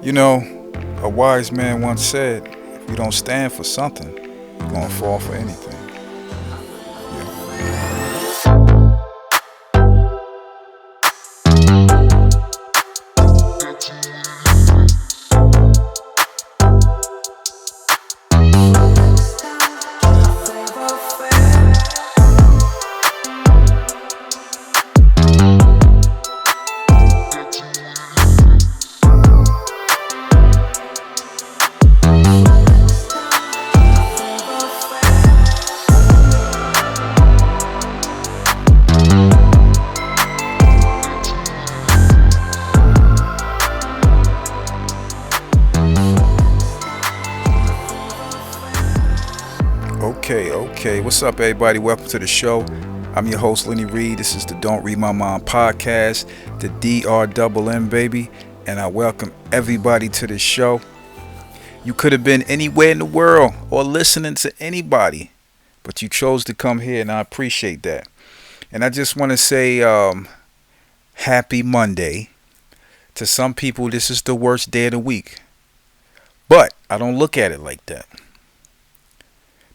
You know, a wise man once said, if you don't stand for something, you're going to fall for anything. Yeah. Okay. What's up, everybody? Welcome to the show. I'm your host, Lenny Reed. This is the Don't Read My Mind podcast, the DRMM, baby. And I welcome everybody to the show. You could have been anywhere in the world or listening to anybody, but you chose to come here, and I appreciate that. And I just want to say happy Monday. To some people, this is the worst day of the week. But I don't look at it like that.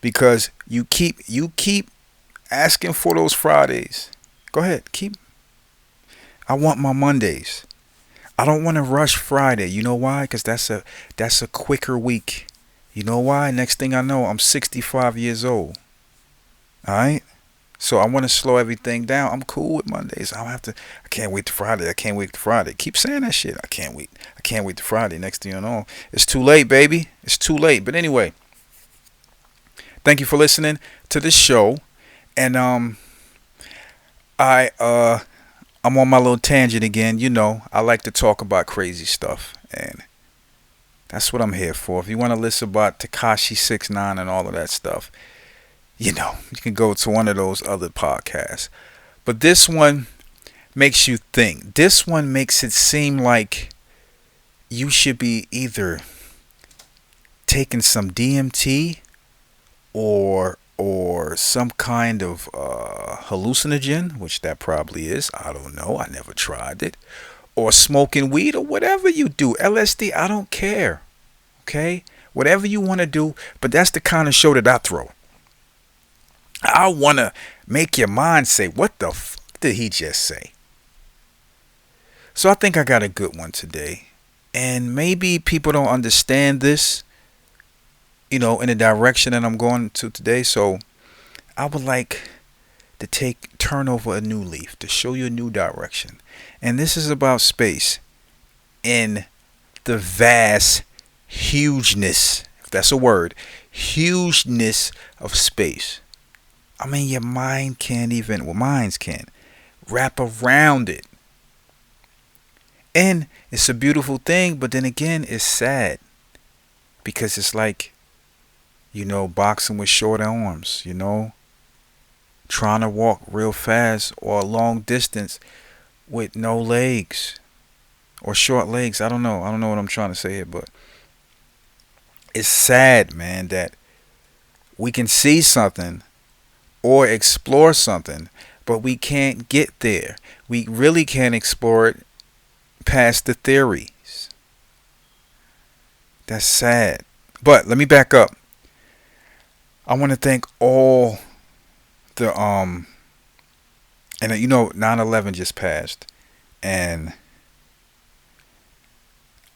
Because you keep asking for those Fridays. Go ahead, keep. I want my Mondays. I don't want to rush Friday. You know why? Because that's a quicker week. You know why? Next thing I know, I'm 65 years old. All right. So I want to slow everything down. I'm cool with Mondays. I don't have to. I can't wait to Friday. I can't wait to Friday. Keep saying that shit. I can't wait. I can't wait to Friday. Next thing you know, it's too late, baby. It's too late. But anyway, thank you for listening to the show. And I I'm on my little tangent again. You know, I like to talk about crazy stuff, and that's what I'm here for. If you want to listen about Takashi 69 and all of that stuff, you can go to one of those other podcasts. But this one makes you think. This one makes it seem like you should be either taking some DMT or some kind of hallucinogen, which that probably is. I don't know. I never tried it. Or smoking weed or whatever you do. LSD, I don't care. Okay? Whatever you want to do, but that's the kind of show that I throw. I want to make your mind say, what the did he just say? So I think I got a good one today. And maybe people don't understand this, in the direction that I'm going to today. So I would like to turn over a new leaf to show you a new direction. And this is about space and the vast hugeness, if that's a word, hugeness of space. I mean, your mind can't even, well, minds can't wrap around it. And it's a beautiful thing, but then again, it's sad because it's like, boxing with short arms, trying to walk real fast or a long distance with no legs or short legs. I don't know. I don't know what I'm trying to say here, but it's sad, man, that we can see something or explore something, but we can't get there. We really can't explore it past the theories. That's sad. But let me back up. I want to thank all the 9/11 just passed, and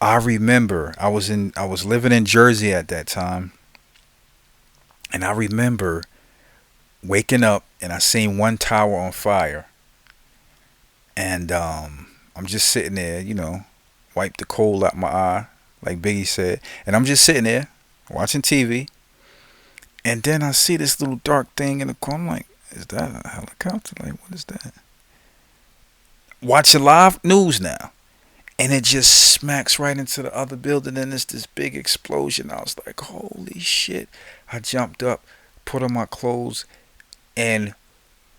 I remember I was living in Jersey at that time, and I remember waking up and I seen one tower on fire, and I'm just sitting there, wipe the coal out my eye, like Biggie said, and I'm just sitting there watching TV. And then I see this little dark thing in the corner. I'm like, is that a helicopter? Like, what is that? Watching live news now. And it just smacks right into the other building. And it's this big explosion. I was like, holy shit. I jumped up, put on my clothes. And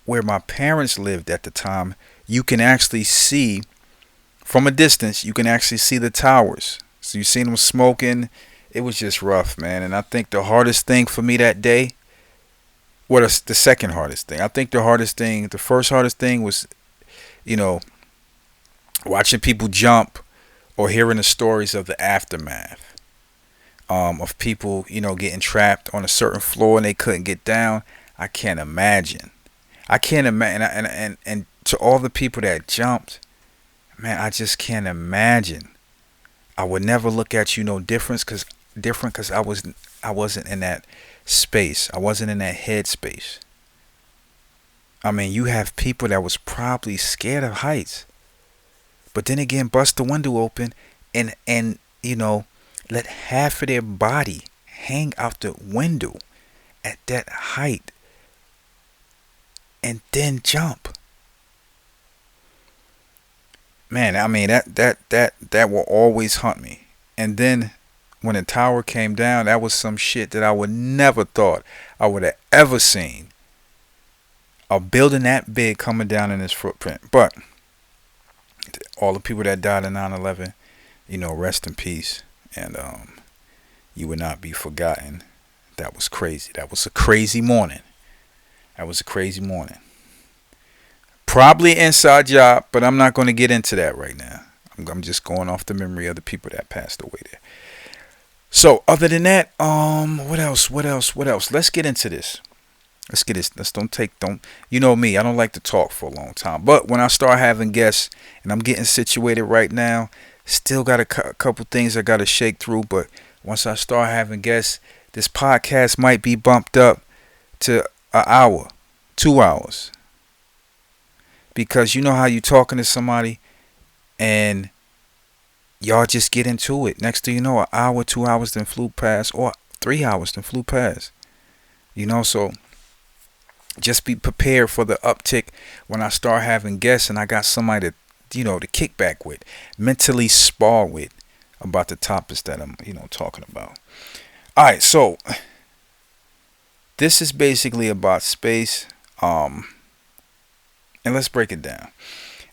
where my parents lived at the time, you can actually see, from a distance, you can actually see the towers. So you seen them smoking. It was just rough, man. And I think the hardest thing for me that day, the second hardest thing. I think the first hardest thing was, watching people jump or hearing the stories of the aftermath, of people, getting trapped on a certain floor and they couldn't get down. I can't imagine. I can't imagine. And to all the people that jumped, man, I just can't imagine. I would never look at you no different because I wasn't in that space. I wasn't in that head space. I mean, you have people that was probably scared of heights, but then again, bust the window open and let half of their body hang out the window at that height, and then jump. Man, I mean that will always haunt me. And then when the tower came down, that was some shit that I would never thought I would have ever seen. A building that big coming down in its footprint. But all the people that died in 9/11, rest in peace, and you would not be forgotten. That was crazy. That was a crazy morning. That was a crazy morning. Probably an inside job, but I'm not going to get into that right now. I'm just going off the memory of the people that passed away there. So other than that, what else? Let's get into this. Let's get this. Don't. You know me. I don't like to talk for a long time. But when I start having guests, and I'm getting situated right now, still got a couple things I got to shake through. But once I start having guests, this podcast might be bumped up to an hour, 2 hours. Because you know how you talking to somebody and y'all just get into it. Next thing you know, an hour, 2 hours then flew past, or 3 hours then flew past. So just be prepared for the uptick when I start having guests and I got somebody to kick back with, mentally spar with about the topics that I'm, talking about. All right, so this is basically about space. And let's break it down.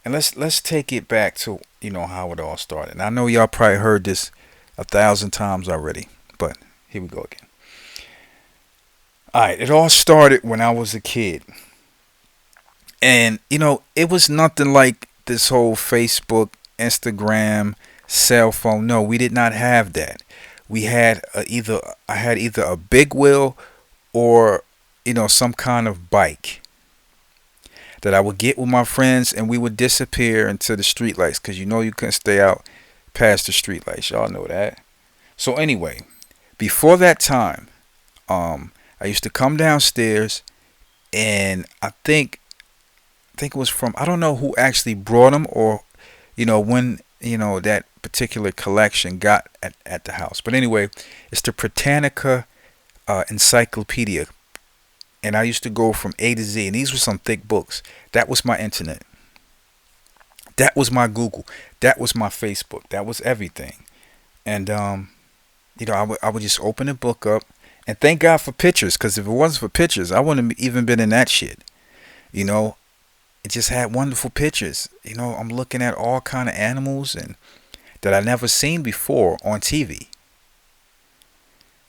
And let's take it back to, how it all started. And I know y'all probably heard this 1,000 times already, but here we go again. All right, it all started when I was a kid. And, it was nothing like this whole Facebook, Instagram, cell phone. No, we did not have that. We had I had either a big wheel or, some kind of bike that I would get with my friends, and we would disappear into the streetlights because you couldn't stay out past the streetlights. Y'all know that. So anyway, before that time, I used to come downstairs, and I think it was from, I don't know who actually brought them, or when that particular collection got at the house. But anyway, it's the Britannica encyclopedia. And I used to go from A to Z. And these were some thick books. That was my internet. That was my Google. That was my Facebook. That was everything. And, I would just open the book up. And thank God for pictures. Because if it wasn't for pictures, I wouldn't have even been in that shit. It just had wonderful pictures. I'm looking at all kind of animals and that I never seen before on TV.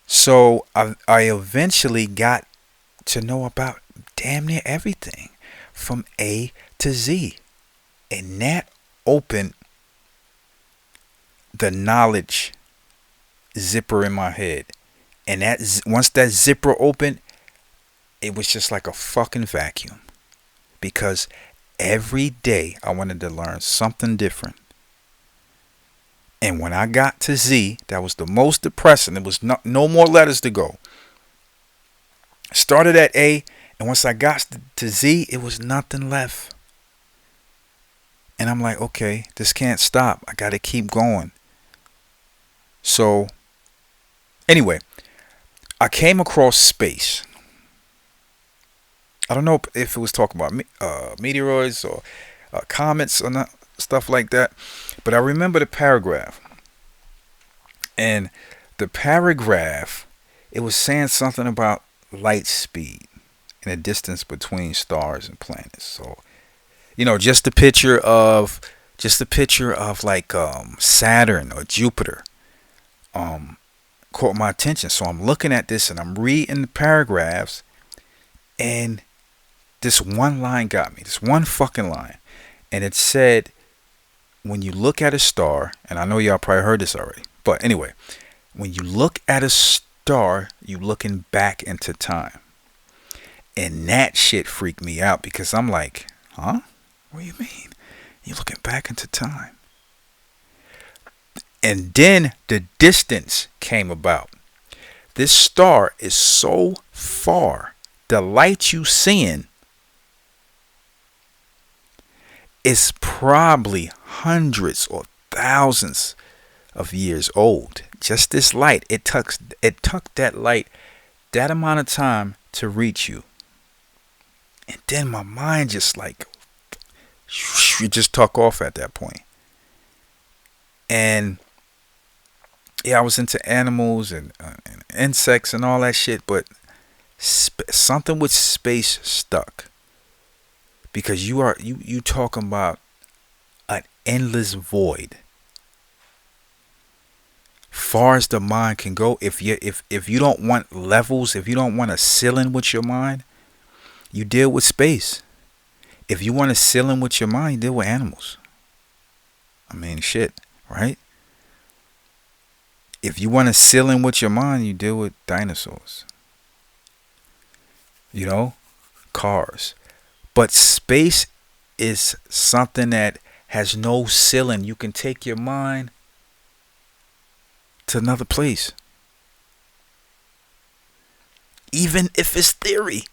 So I eventually got to know about damn near everything from A to Z. And that opened the knowledge zipper in my head. And once that zipper opened, it was just like a fucking vacuum. Because every day I wanted to learn something different. And when I got to Z, that was the most depressing. There was no more letters to go. Started at A, and once I got to Z, it was nothing left. And I'm like, okay, this can't stop. I got to keep going. So, anyway, I came across space. I don't know if it was talking about meteoroids or comets or not, stuff like that. But I remember the paragraph. And the paragraph, it was saying something about light speed and the distance between stars and planets. So, just a picture of like Saturn or Jupiter caught my attention. So I'm looking at this and I'm reading the paragraphs, and this one line got me. This one fucking line. And it said, when you look at a star, and I know y'all probably heard this already, but anyway, when you look at a star, you looking back into time. And that shit freaked me out because I'm like, huh? What do you mean? You're looking back into time. And then the distance came about. This star is so far. The light you seeing is probably hundreds or thousands of years old. Just this light. It took that light that amount of time to reach you. And then my mind just like you just took off at that point. And yeah, I was into animals and insects and all that shit, but something with space stuck because you talking about an endless void, far as the mind can go. If you don't want levels, if you don't want a ceiling with your mind, you deal with space. If you want a ceiling with your mind, you deal with animals. I mean, shit, right? If you want a ceiling with your mind, you deal with dinosaurs. You know, cars. But space is something that has no ceiling. You can take your mind to another place. Even if it's theory,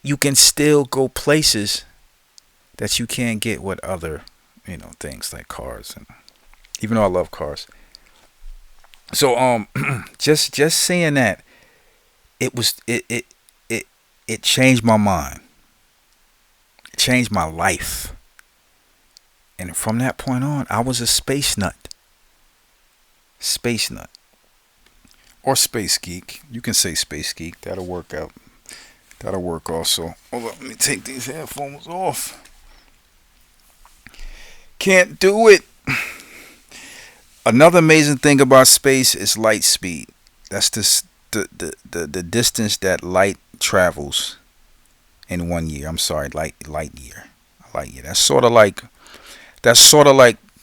you can still go places that you can't get with other, things like cars. And even though I love cars, so just saying that, it changed my mind. It changed my life. And from that point on, I was a space nut. Space nut. Or space geek. You can say space geek. That'll work out. That'll work also. Hold on, let me take these headphones off. Can't do it. Another amazing thing about space is light speed. That's the distance that light travels in 1 year. I'm sorry, light year. Light year. That's sort of like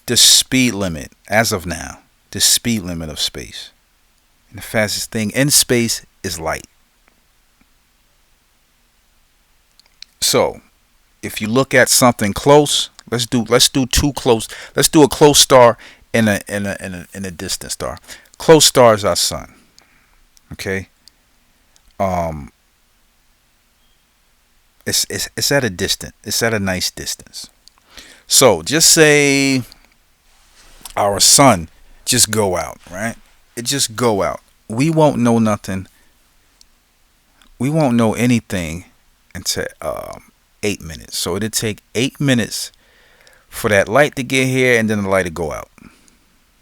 the speed limit as of now. The speed limit of space. And the fastest thing in space is light. So, if you look at something close, let's do two close. Let's do a close star and a distant star. Close star is our sun. Okay. It's at a distance. It's at a nice distance. So just say our sun just go out, right? It just go out. We won't know nothing. We won't know anything until 8 minutes. So it'll take 8 minutes for that light to get here, and then the light to go out.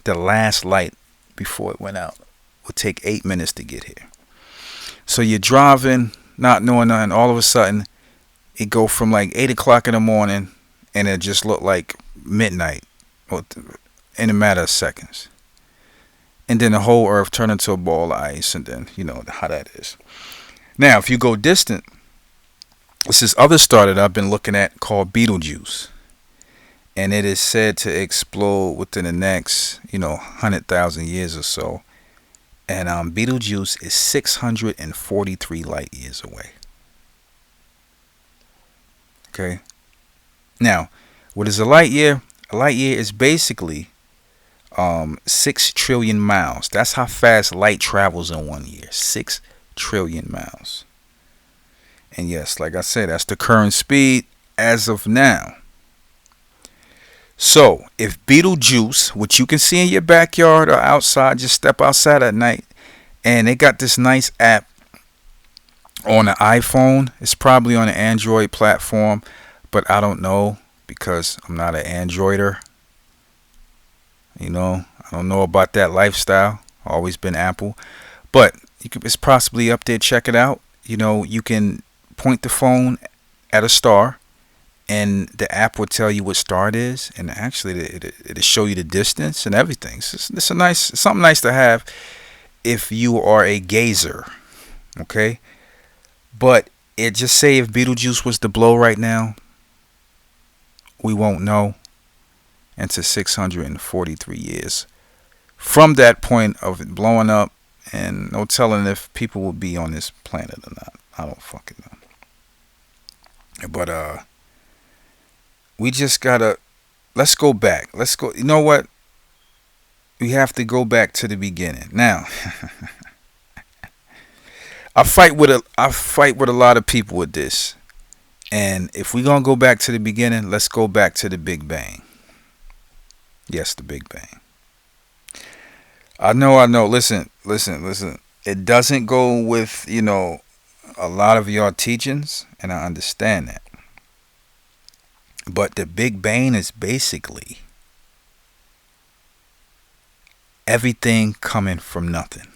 The last light before it went out will take 8 minutes to get here. So you're driving, not knowing nothing. All of a sudden, it go from like 8 o'clock in the morning, and it just look like midnight, in a matter of seconds. And then the whole earth turn into a ball of ice, and then you know how that is. Now, if you go distant, it's this other star that I've been looking at called Betelgeuse. And it is said to explode within the next, 100,000 years or so. And Betelgeuse is 643 light years away. Okay. Now, what is a light year? A light year is basically 6 trillion miles. That's how fast light travels in 1 year. 6 trillion miles. And yes, like I said, that's the current speed as of now. So, if Betelgeuse, which you can see in your backyard or outside, just step outside at night, and they got this nice app on the iPhone. It's probably on an Android platform, but I don't know because I'm not an Androider. I don't know about that lifestyle. Always been Apple. But it's possibly up there. Check it out. You can point the phone at a star, and the app will tell you what star it is, and actually it'll show you the distance and everything. It's something nice to have if you are a gazer, okay? But it just say if Betelgeuse was to blow right now, we won't know. into 643 years from that point of it blowing up, and no telling if people will be on this planet or not. I don't fucking know. But we just gotta, let's go back. Let's go. You know what? We have to go back to the beginning. Now, I fight with a lot of people with this. And if we're gonna go back to the beginning, let's go back to the Big Bang. Yes, the Big Bang. I know. Listen. It doesn't go with, a lot of your teachings, and I understand that. But the Big Bang is basically everything coming from nothing.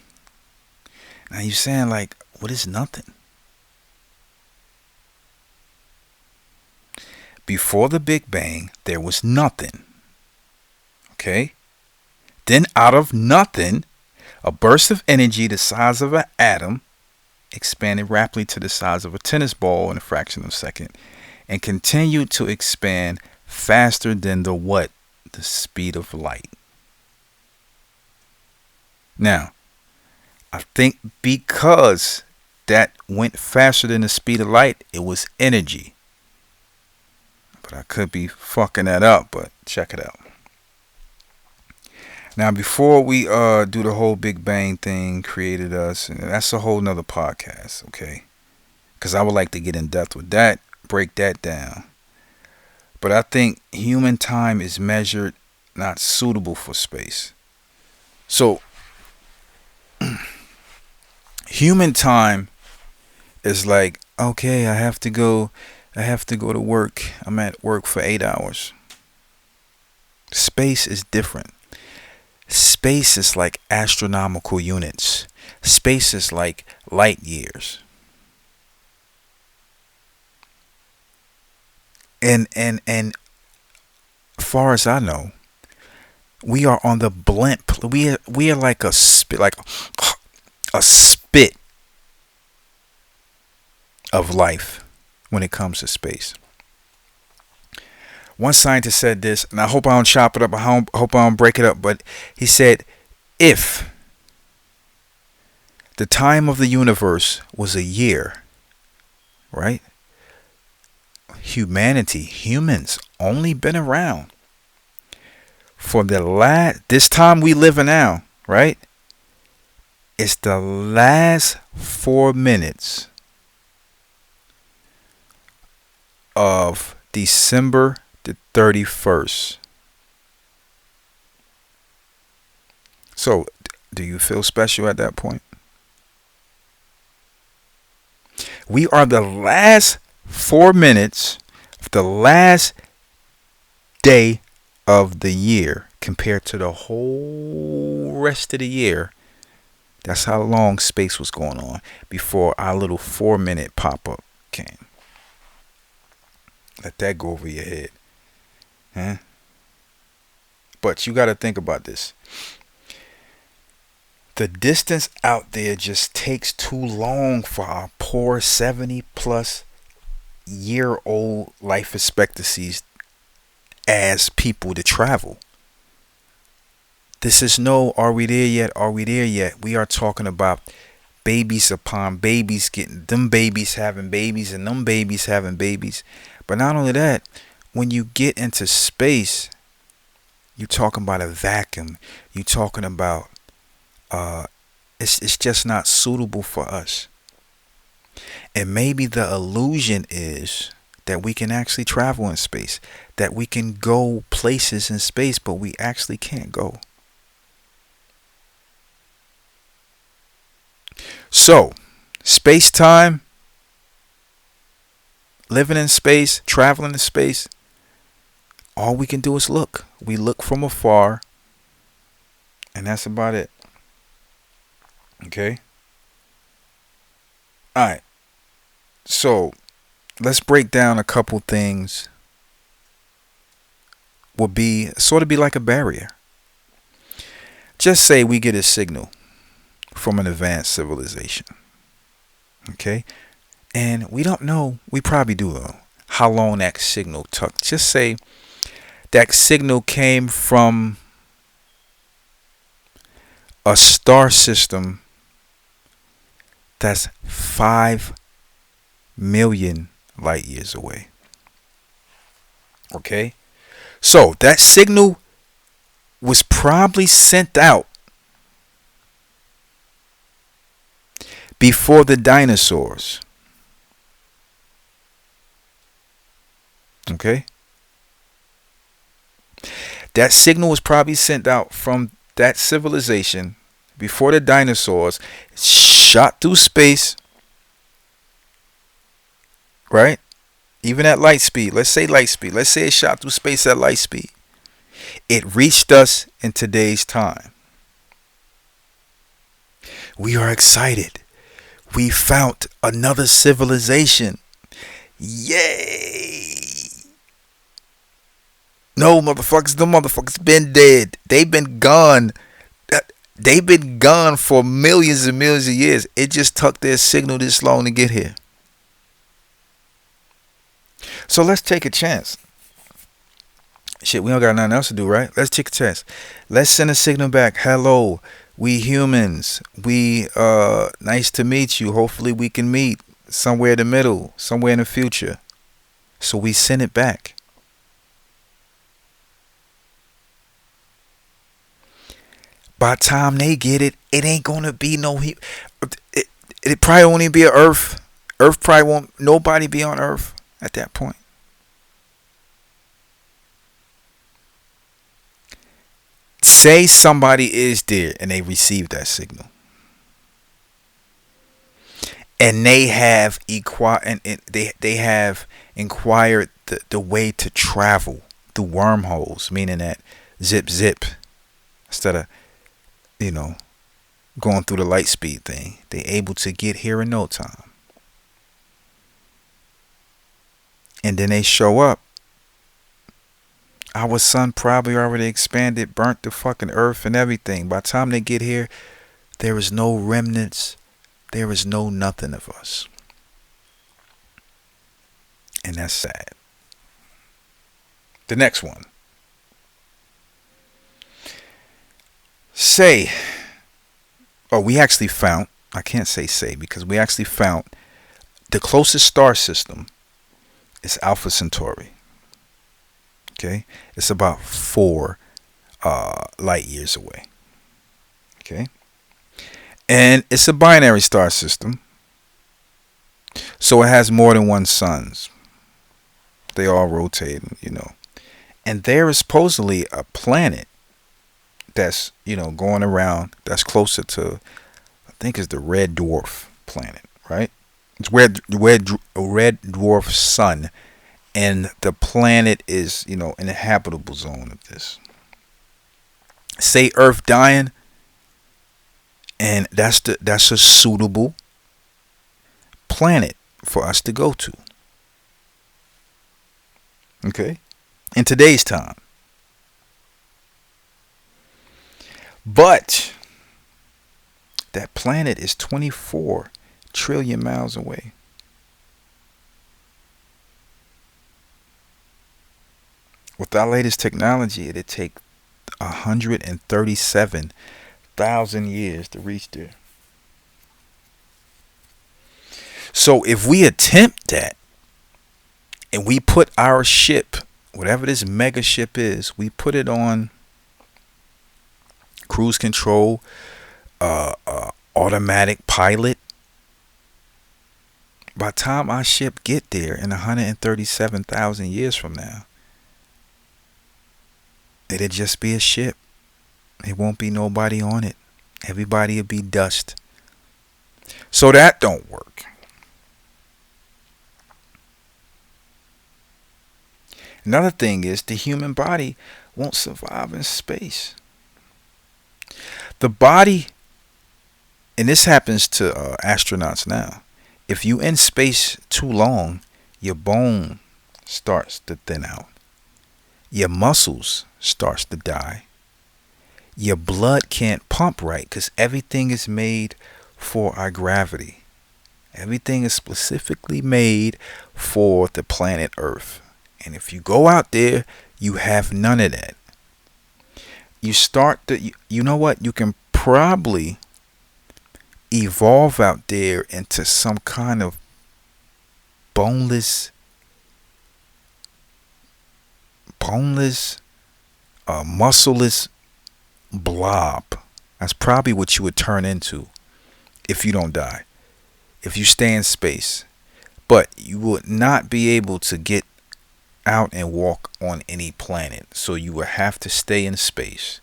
Now you're saying, like, what is nothing? Before the Big Bang, there was nothing. Okay? Then out of nothing, a burst of energy the size of an atom expanded rapidly to the size of a tennis ball in a fraction of a second and continued to expand faster than the what? The speed of light. Now, I think because that went faster than the speed of light, it was energy. But I could be fucking that up, but check it out. Now, before we do the whole Big Bang thing, created us, and that's a whole nother podcast, okay? Because I would like to get in depth with that, break that down. But I think human time is measured not suitable for space. So, human time is like, okay, I have to go to work. I'm at work for 8 hours. Space is different. Space is like astronomical units. Space is like light years. And far as I know, we are on the blimp. We are like a spit of life when it comes to space. One scientist said this, and I hope I don't chop it up. I hope I don't break it up. But he said, if the time of the universe was a year, right? Humans, only been around for this time we live in now, right? It's the last 4 minutes of December the 31st. So, do you feel special at that point? We are the last 4 minutes of the last day of the year compared to the whole rest of the year. That's how long space was going on before our little 4-minute pop-up came. Let that go over your head. Huh? But you got to think about this. The distance out there just takes too long for our poor 70 plus year old life expectancies as people to travel. This is no, are we there yet? Are we there yet? We are talking about babies upon babies, getting them babies having babies and them babies having babies. But not only that, when you get into space, you're talking about a vacuum. You're talking about it's just not suitable for us. And maybe the illusion is that we can actually travel in space, that we can go places in space, but we actually can't go. So, space-time, living in space, traveling in space, all we can do is look. We look from afar, and that's about it. Okay? Alright. So, let's break down a couple things. Would be sort of be like a barrier. Just say we get a signal from an advanced civilization. Okay? And we don't know, we probably do know how long that signal took. Just say That signal came from a star system that's 5 million light years away. Okay? So that signal was probably sent out before the dinosaurs. Okay? That signal was probably sent out from that civilization before the dinosaurs, shot through space, right? Even at light speed. Let's say light speed. Let's say it shot through space at light speed. It reached us in today's time. We are excited. We found another civilization. Yay! No, motherfuckers, the motherfuckers been dead. They've been gone. They've been gone for millions and millions of years. It just took their signal this long to get here. So let's take a chance. Shit, we don't got nothing else to do, right? Let's take a chance. Let's send a signal back. Hello, we humans. We nice to meet you. Hopefully we can meet somewhere in the middle, somewhere in the future. So we send it back. By the time they get it, it ain't gonna be no. It probably won't even be a Earth. Earth probably won't. Nobody be on Earth at that point. Say somebody is there and they receive that signal, and they have they have inquired the way to travel through wormholes, meaning that zip instead of going through the light speed thing. They able to get here in no time. And then they show up. Our sun probably already expanded, burnt the fucking earth and everything. By the time they get here, there is no remnants. There is no nothing of us. And that's sad. The next one. We actually found, I can't say because we actually found the closest star system is Alpha Centauri. Okay? It's about 4 light years away. Okay? And it's a binary star system. So it has more than one suns. They all rotate, And there is supposedly a planet that's going around that's closer to, I think it's the red dwarf planet, right? It's red dwarf sun, and the planet is an habitable zone of this. Say Earth dying, and that's a suitable planet for us to go to. Okay, in today's time. But that planet is 24 trillion miles away. With our latest technology, it'd take 137,000 years to reach there. So if we attempt that, and we put our ship, whatever this mega ship is, we put it on cruise control, automatic pilot. By the time our ship get there in 137,000 years from now, it'll just be a ship. It won't be nobody on it. Everybody will be dust. So that don't work. Another thing is the human body won't survive in space. The body, and this happens to astronauts now, if you in space too long, your bone starts to thin out. Your muscles starts to die. Your blood can't pump right because everything is made for our gravity. Everything is specifically made for the planet Earth. And if you go out there, You have none of that. You start to, you know what? You can probably evolve out there into some kind of boneless, boneless, muscleless blob. That's probably what you would turn into if you don't die. If you stay in space. But you would not be able to get out and walk on any planet. So you would have to stay in space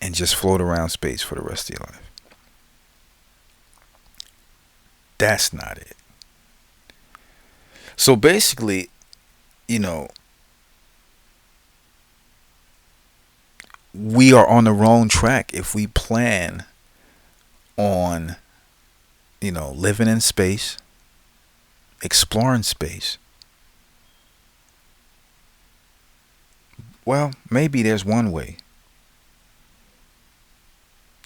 and just float around space for the rest of your life. That's not it. So basically, you know, we are on the wrong track if we plan on, living in space, exploring space. Well, maybe there's one way.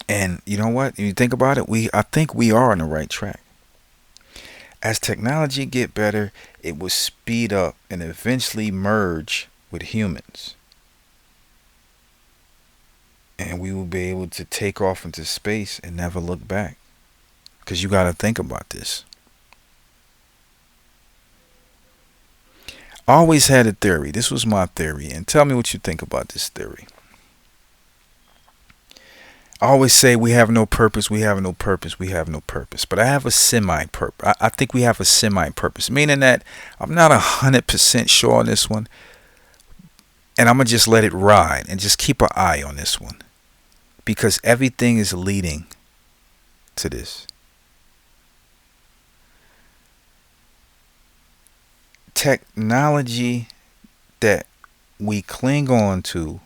And you know what? You think about it, I think we are on the right track. As technology get better, it will speed up and eventually merge with humans. And we will be able to take off into space and never look back. Because you got to think about this. I always had a theory. This was my theory. And tell me what you think about this theory. I always say we have no purpose, we have no purpose, we have no purpose. But I have a semi-purpose. I think we have a semi-purpose. Meaning that I'm not 100% sure on this one. And I'm going to just let it ride and just keep an eye on this one. Because everything is leading to this. Technology that we cling on to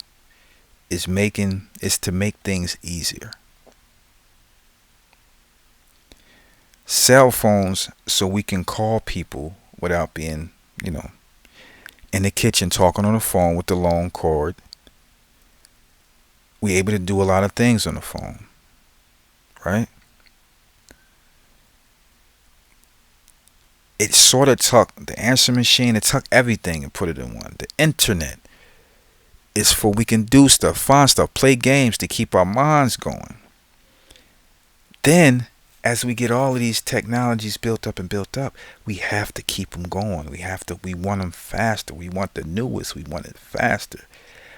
is to make things easier. Cell phones so we can call people without being, in the kitchen talking on the phone with the long cord. We're able to do a lot of things on the phone, right? It sort of took the answer machine, it took everything and put it in one. The internet is for we can do stuff, find stuff, play games to keep our minds going. Then, as we get all of these technologies built up, we have to keep them going. We want them faster. We want the newest. We want it faster.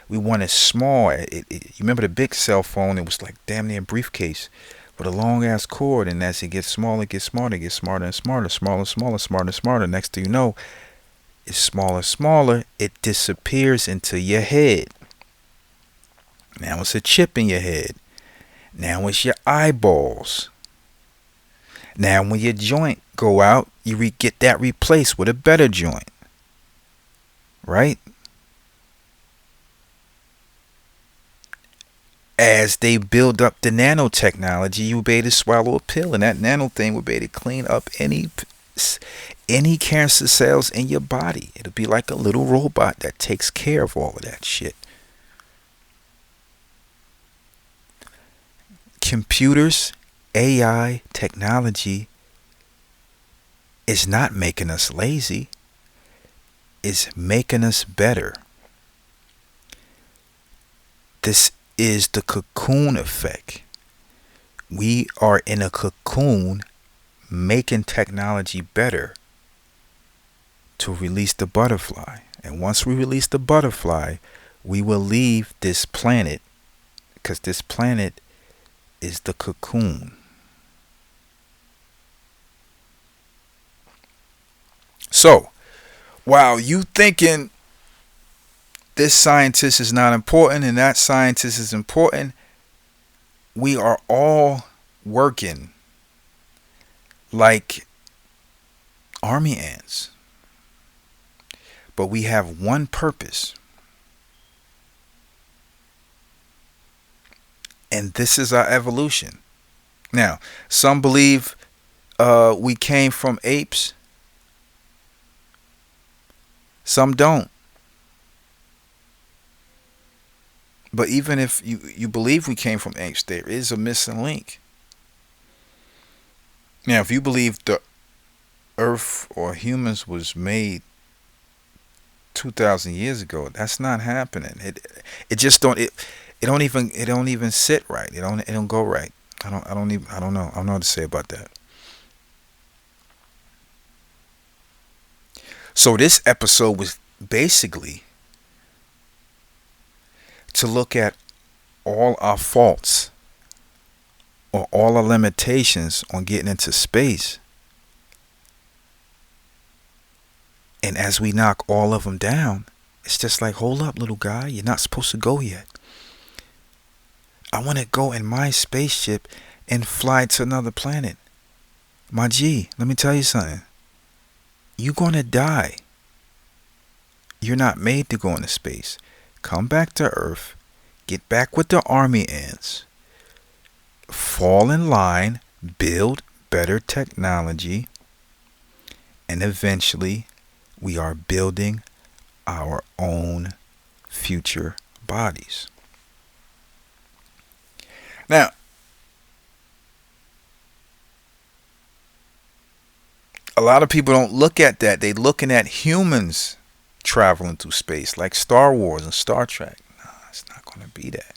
We want it small. You remember the big cell phone? It was like damn near a briefcase with a long ass cord. And as it gets smaller, it gets smarter, it gets smarter and smarter, smaller, smaller, smarter, smarter. Next thing you know, it's smaller, smaller. It disappears into your head. Now it's a chip in your head. Now it's your eyeballs. Now when your joint go out, you get that replaced with a better joint. Right? As they build up the nanotechnology, you'll be able to swallow a pill, and that nano thing will be able to clean up any cancer cells in your body. It'll be like a little robot that takes care of all of that shit. Computers, AI, technology is not making us lazy. It's making us better. This is the cocoon effect. We are in a cocoon making technology better to release the butterfly. And once we release the butterfly, we will leave this planet because this planet is the cocoon. So, while you thinking this scientist is not important and that scientist is important, we are all working like army ants. But we have one purpose. And this is our evolution. Now, some believe we came from apes. Some don't. But even if you believe we came from apes, there is a missing link. Now, if you believe the earth or humans was made 2,000 years ago. That's not happening. It just don't it don't even sit right. It don't go right. I don't know. I don't know what to say about that. So this episode was basically to look at all our faults or all our limitations on getting into space. And as we knock all of them down, it's just like, hold up, little guy, you're not supposed to go yet. I want to go in my spaceship and fly to another planet. My G, let me tell you something. You're going to die. You're not made to go into space. Come back to Earth. Get back with the army ants. Fall in line. Build better technology. And eventually, we are building our own future bodies. Now, a lot of people don't look at that. They're looking at humans traveling through space, like Star Wars and Star Trek. No, it's not going to be that.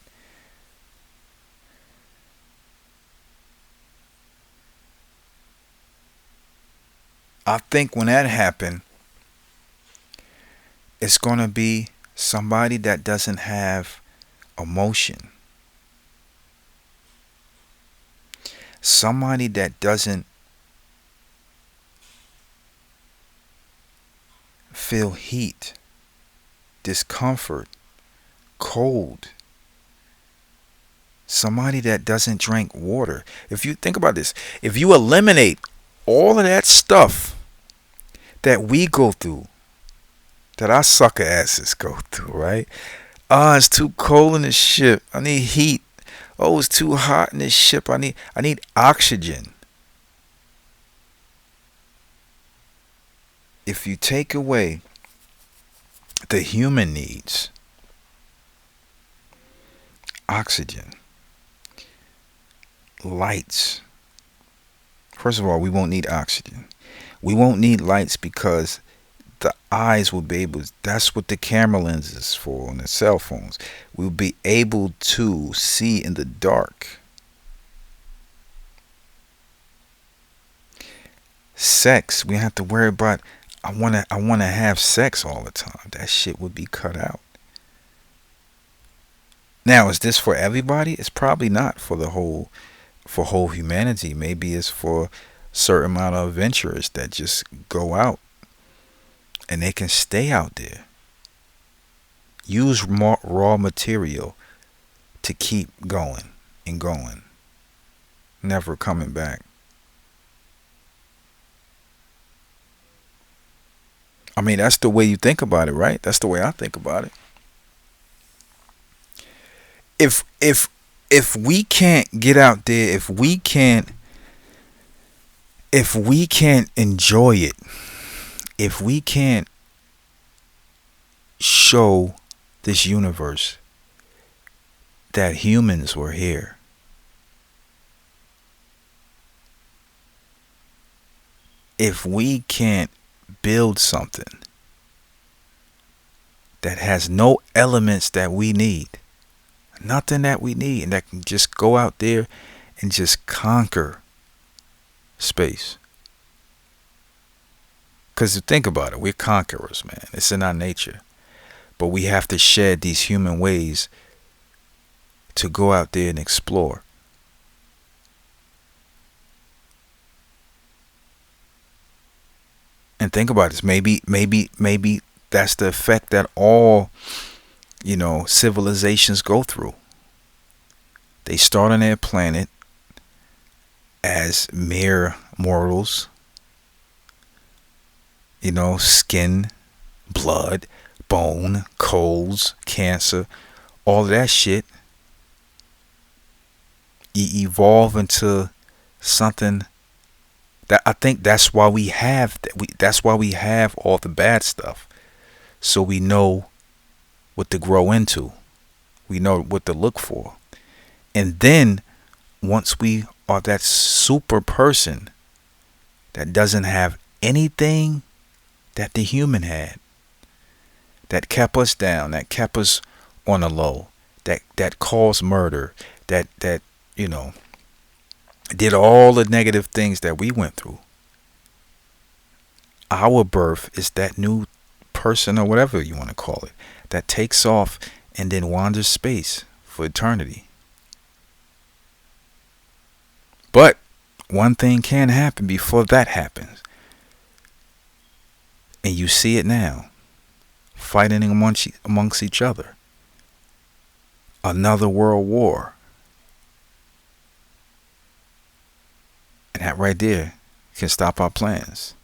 I think when that happens, it's going to be somebody that doesn't have emotion. Somebody that doesn't feel heat, discomfort, cold. Somebody that doesn't drink water. If you think about this, if you eliminate all of that stuff that we go through, that our sucker asses go through, right? Ah, it's too cold in this ship. I need heat. Oh, it's too hot in this ship. I need oxygen. If you take away the human needs, oxygen, lights. First of all, we won't need oxygen. We won't need lights because the eyes will be able, that's what the camera lens is for on the cell phones. We'll be able to see in the dark. Sex, we have to worry about, I wanna have sex all the time. That shit would be cut out. Now, is this for everybody? It's probably not for whole humanity. Maybe it's for a certain amount of adventurers that just go out and they can stay out there. Use raw material to keep going and going, never coming back. I mean, that's the way you think about it, right? That's the way I think about it. If we can't get out there, if we can't enjoy it, if we can't show this universe that humans were here, if we can't build something that has no elements that we need, nothing that we need, and that can just go out there and just conquer space. Because think about it, we're conquerors, man. It's in our nature. But we have to shed these human ways to go out there and explore. And think about this. Maybe that's the effect that all, civilizations go through. They start on their planet as mere mortals, skin, blood, bone, colds, cancer, all of that shit. You evolve into something that I think that's why we have that's why we have all the bad stuff. So we know what to grow into. We know what to look for. And then once we are that super person that doesn't have anything that the human had, that kept us down, that kept us on the low, that caused murder, that you know did all the negative things that we went through. Our birth is that new person or whatever you want to call it that takes off and then wanders space for eternity. But one thing can happen before that happens. And you see it now. Fighting amongst each other. Another world war. And that right there can stop our plans.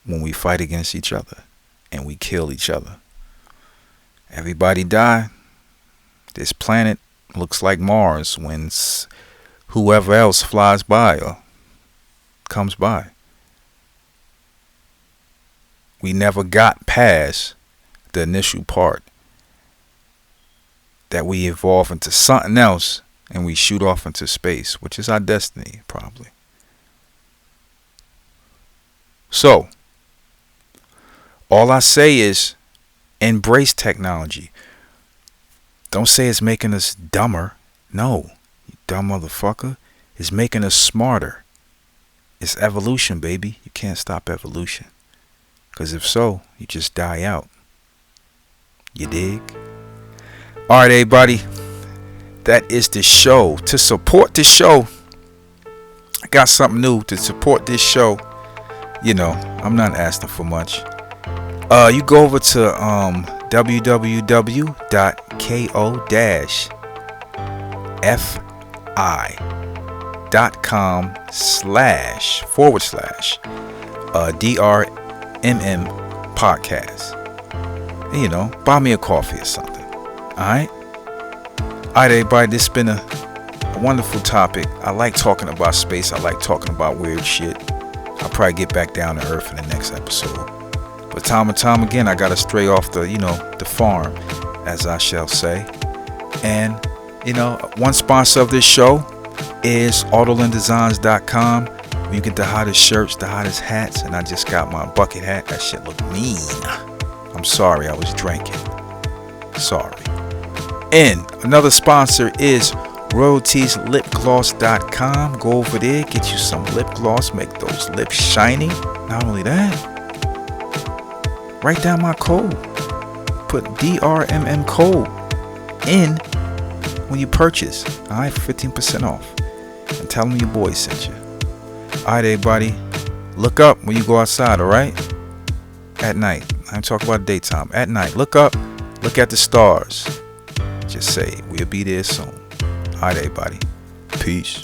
When we fight against each other. And we kill each other. Everybody die. This planet looks like Mars when whoever else flies by or comes by. We never got past the initial part that we evolve into something else and we shoot off into space, which is our destiny, probably. So, all I say is embrace technology. Don't say it's making us dumber. No, you dumb motherfucker. It's making us smarter. It's evolution, baby. You can't stop evolution. Because if so, you just die out. You dig? Alright, everybody. That is the show. To support the show, I got something new to support this show. You know, I'm not asking for much. You go over to www.fi.com//DRMM podcast. And, you know, buy me a coffee or something. Alright, everybody, this has been a wonderful topic. I like talking about space. I like talking about weird shit. I'll probably get back down to earth in the next episode. But time and time again, I gotta stray off the farm, as I shall say. And, one sponsor of this show is AutolandDesigns.com. You get the hottest shirts, the hottest hats, and I just got my bucket hat. That shit look mean. I'm sorry, I was drinking. Sorry. And another sponsor is RoyaltiesLipGloss.com. Go over there, get you some lip gloss, make those lips shiny. Not only that, write down my code. Put DRMM code in when you purchase. Alright, for 15% off. And tell them your boy sent you. Alright, everybody. Look up when you go outside, alright? At night. I'm talking about daytime. At night. Look up. Look at the stars. Just say, we'll be there soon. Alright, everybody. Peace.